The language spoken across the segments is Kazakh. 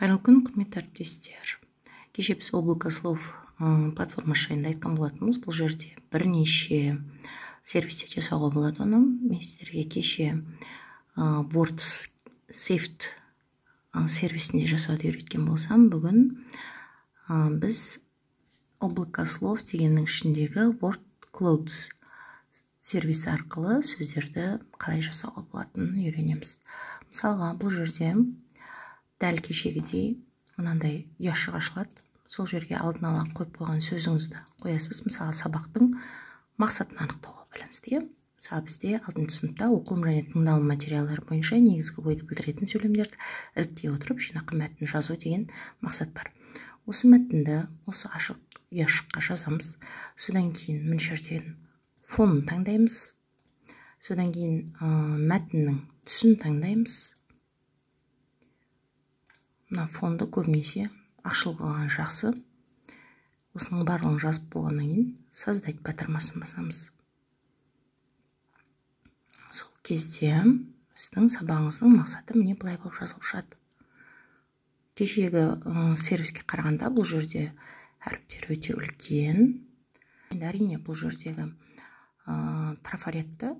Қайырлы күн, құрметті әріптестер. Кеше біз облако слов платформасы жайында айтқан болатынбыз. Бұл жерде бірнеше сервистер жасауға болады оны. Мен сіздерге кеше WordSafe сервисінде жасауды үйреткен болсам, бүгін біз облако слов дегеннің ішіндегі WordClouds сервисі арқылы сөздерді қалай жасауға болатынын үйренеміз. Мысалға, бұл жерде дәл кешегідей мынандай ұяшық ашылады. Сол жерге алдын ала қойып қойған сөзіңізді қоясыз. Мысалы, сабақтың мақсатын анықтауға байланысты. Мысалы, бізде 6-шы сыныпта оқылым және тыңдалым материалдары бойынша негізгі ойды білдіретін сөйлемдерді іріктей отырып жинақы мәтін жазу деген мақсат бар. Осы мәтінді осы ашық ұяшыққа жазамыз. Содан кейін мына жерден фонын таңдаймыз. Содан кейін мәтіннің түсін таңдаймыз. Мына фонды көбінесе ашылған жақсы. Осының барлығын жазып болғаннан кейін создать батырмасын басамыз. Сол кезде сіздің сабағыңыздың мақсаты міне былай болып жазылып шығады. Кешегі сервиске қарағанда бұл жерде әріптер өте үлкен. Әрине, бұл жердегі трафаретті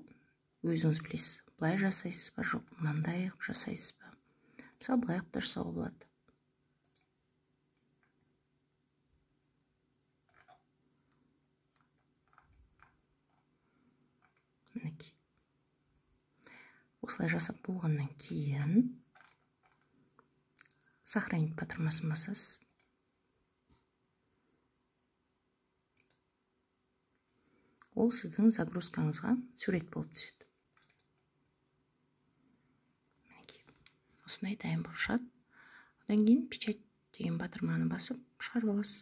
өзіңіз білесіз. Былай жасайсыз ба, жоқ, мынандай жасайсыз ба? Мысалы, былай да жасауға болады. Мінекей. Осылай жасап болғаннан кейін сохранить батырмасын басасыз. Ол сіздің загрузкаңызға сурет болып түседі. Осындай дайын болып шығады. Одан кейін печать деген батырманы басып шығарып аласыз.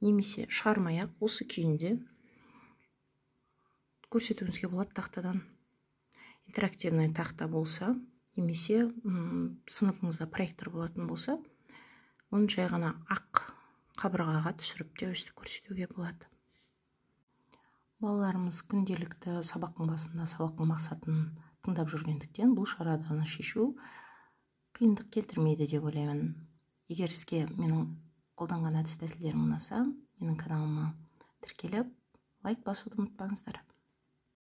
Немесе шығармай-ақ осы күйінде көрсетуіңізге болады тақтадан. Интерактивный тақта болса, немесе сыныбыңызда проектор болатын болса, оны жай ғана ақ қабырғаға түсіріп те өстіп көрсетуге болады. Балаларымыз күнделікті сабақтың басында сабақтың мақсатын тыңдап жүргендіктен бұл шараданы шешу қиындық келтірмейді деп ойлаймын. Егер сізге менің қолданған әдіс тәсілдерім ұнаса, менің каналыма тіркеліп, лайк басуды ұмытпаңыздар.